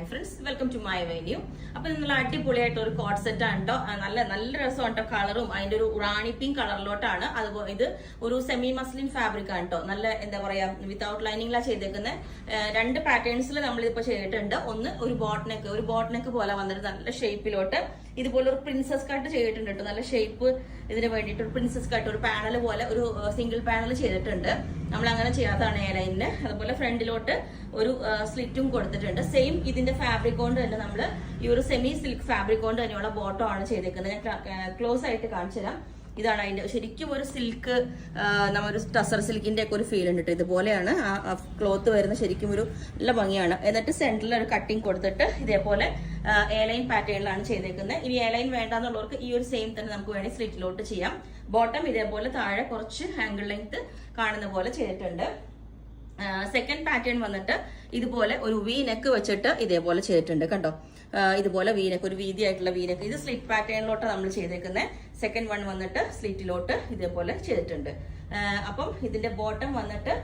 Hi friends, welcome to my venue. അപ്പൊ നല്ല അടിപൊളിയായിട്ട് ഒരു കോട്ട് സെറ്റ് ആണ് കേട്ടോ. നല്ല രസമാണ് കേട്ടോ. കളറും അതിന്റെ ഒരു റാണി പിങ്ക് കളറിലോട്ടാണ്. അതുപോലെ ഇത് ഒരു സെമി മസ്ലിൻ ഫാബ്രിക് ആണ് കേട്ടോ. നല്ല എന്താ പറയാ, വിത്തൗട്ട് ലൈനിങ്ങിലാണ് ചെയ്തേക്കുന്നത്. രണ്ട് പാറ്റേൺസിൽ നമ്മളിപ്പോ ചെയ്തിട്ടുണ്ട്. ഒന്ന് ഒരു ബോട്ട് നെക്ക് പോലെ വന്നിട്ട് നല്ല ഷേപ്പിലോട്ട് ഇതുപോലെ ഒരു പ്രിൻസസ് കട്ട് ചെയ്തിട്ടുണ്ട് കേട്ടോ. നല്ല ഷേപ്പ് ഇതിന് വേണ്ടിയിട്ട് ഒരു പ്രിൻസസ് കട്ട്, ഒരു പാനൽ പോലെ ഒരു സിംഗിൾ പാനൽ ചെയ്തിട്ടുണ്ട്. നമ്മൾ അങ്ങനെ ചെയ്യാത്തതാണ് എ ലൈനിന്. അതുപോലെ ഫ്രണ്ടിലോട്ട് ഒരു സ്ലിറ്റും കൊടുത്തിട്ടുണ്ട്. സെയിം ഇതിന്റെ ഫാബ്രിക് കൊണ്ട് തന്നെ നമ്മൾ ഈ ഒരു സെമി സിൽക്ക് ഫാബ്രിക് കൊണ്ട് തന്നെയുള്ള ബോട്ടം ആണ് ചെയ്തേക്കുന്നത്. ഞാൻ ക്ലോസ് ആയിട്ട് കാണിച്ചു തരാം. ഇതാണ് അതിന്റെ ശരിക്കും ഒരു സിൽക്ക്, നമ്മൊരു ടസർ സിൽക്കിന്റെ ഒക്കെ ഒരു ഫീൽ ഉണ്ട്. ഇതുപോലെയാണ് ആ ക്ലോത്ത് വരുന്നത്. ശരിക്കും ഒരു നല്ല ഭംഗിയാണ്. എന്നിട്ട് സെന്ററിൽ ഒരു കട്ടിങ് കൊടുത്തിട്ട് ഇതേപോലെ എ ലൈൻ പാറ്റേണിലാണ് ചെയ്തേക്കുന്നത്. ഇനി എ ലൈൻ വേണ്ടാന്നുള്ളവർക്ക് ഈ ഒരു സെയിം തന്നെ നമുക്ക് വേണമെങ്കിൽ സ്ലിറ്റിലോട്ട് ചെയ്യാം. ബോട്ടം ഇതേപോലെ താഴെ കുറച്ച് ആംഗിൾ ലെങ്ത് കാണുന്ന പോലെ ചെയ്തിട്ടുണ്ട്. സെക്കൻഡ് പാറ്റേൺ വന്നിട്ട് ഇതുപോലെ ഒരു വി നെക്ക് വെച്ചിട്ട് ഇതേപോലെ ചെയ്തിട്ടുണ്ട് കണ്ടോ. ഇതുപോലെ വീനെക്ക്, ഒരു വീതിയായിട്ടുള്ള വീനെക്ക്. ഇത് സ്ലിറ്റ് പാറ്റേണിലോട്ട് നമ്മൾ ചെയ്തേക്കുന്നത്. സെക്കൻഡ് വൺ വന്നിട്ട് സ്ലിറ്റിലോട്ട് ഇതേപോലെ ചെയ്തിട്ടുണ്ട്. അപ്പം ഇതിന്റെ ബോട്ടം വന്നിട്ട്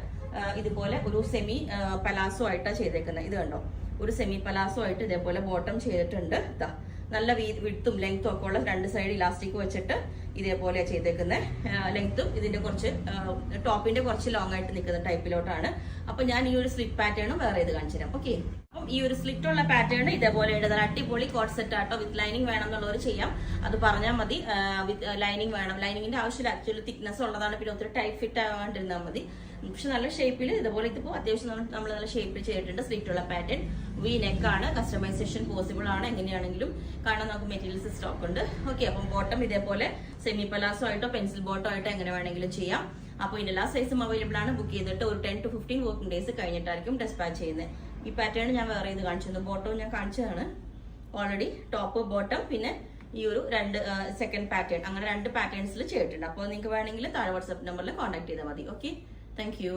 ഇതുപോലെ ഒരു സെമി പലാസോ ആയിട്ടാണ് ചെയ്തേക്കുന്നത്. ഇത് കണ്ടോ, ഒരു സെമി പലാസോ ആയിട്ട് ഇതേപോലെ ബോട്ടം ചെയ്തിട്ടുണ്ട്. ഇതാ നല്ല വിഡ്ത്തും ലെങ്ത്തും ഒക്കെ ഉള്ള രണ്ട് സൈഡ് ഇലാസ്റ്റിക് വെച്ചിട്ട് ഇതേപോലെ ചെയ്തേക്കുന്നത്. ലെങ്ത്തും ഇതിന്റെ കുറച്ച് ടോപ്പിന്റെ കുറച്ച് ലോങ് ആയിട്ട് നിൽക്കുന്ന ടൈപ്പിലോട്ടാണ്. അപ്പൊ ഞാൻ ഈ ഒരു സ്ലിറ്റ് പാറ്റേണും വേറെ ഇത് കാണിച്ചു തരാം. ഓക്കെ, അപ്പം ഈ ഒരു സ്ലിറ്റ് ഉള്ള പാറ്റേൺ ഇതേപോലെ ഉണ്ട്. അടിപൊളി കോട്ട് സെറ്റ് ആട്ടോ. വിത്ത് ലൈനിങ് വേണം എന്നുള്ളവർ ചെയ്യാം, അത് പറഞ്ഞാൽ മതി. വിത്ത് ലൈനിങ് വേണം. ലൈനിങ്ങിന്റെ ആവശ്യമില്ല. ആക്ച്വലി തിക്നെസ് ഉള്ളതാണ്. പിന്നെ ഒത്തിരി ടൈറ്റ് ഫിറ്റ് ആവാണ്ടിരുന്നാൽ മതി. പക്ഷെ നല്ല ഷേപ്പിൽ ഇതുപോലെ ഇതിപ്പോ അത്യാവശ്യം നമ്മൾ നല്ല ഷേപ്പിൽ ചെയ്തിട്ടുണ്ട്. സ്ലിറ്റ് ഉള്ള പാറ്റേൺ, വി നെക്ക് ആണ്. കസ്റ്റമൈസേഷൻ പോസിബിൾ ആണ്. എങ്ങനെയാണെങ്കിലും കാരണം നമുക്ക് മെറ്റീരിയൽസ് സ്റ്റോക്ക് ഉണ്ട്. ഓക്കെ, അപ്പം ബോട്ടം ഇതേപോലെ സെമി പലാസോ ആയിട്ടോ പെൻസിൽ ബോട്ടോ ആയിട്ടോ എങ്ങനെ വേണമെങ്കിലും ചെയ്യാം. അപ്പോൾ ഇതിന്റെ എല്ലാ സൈസും അവൈലബിൾ ആണ്. ബുക്ക് ചെയ്തിട്ട് ഒരു 10 to 15 വർക്കിംഗ് ഡേയ്സ് കഴിഞ്ഞിട്ടായിരിക്കും ഡെസ്പാച്ച് ചെയ്യുന്നത്. ഈ പാറ്റേൺ ഞാൻ വേറെ ഇത് കാണിച്ചത്, ബോട്ടവും ഞാൻ കാണിച്ചതാണ് ഓൾറെഡി. ടോപ്പ് ബോട്ടം പിന്നെ ഈ ഒരു സെക്കൻഡ് പാറ്റേൺ, അങ്ങനെ രണ്ട് പാറ്റേൺസിൽ ചെയ്തിട്ടുണ്ട്. അപ്പോൾ നിങ്ങൾക്ക് വേണമെങ്കിൽ താഴെ വാട്സ്ആപ്പ് നമ്പറിൽ കോൺടാക്ട് ചെയ്താൽ മതി. Okay, thank you.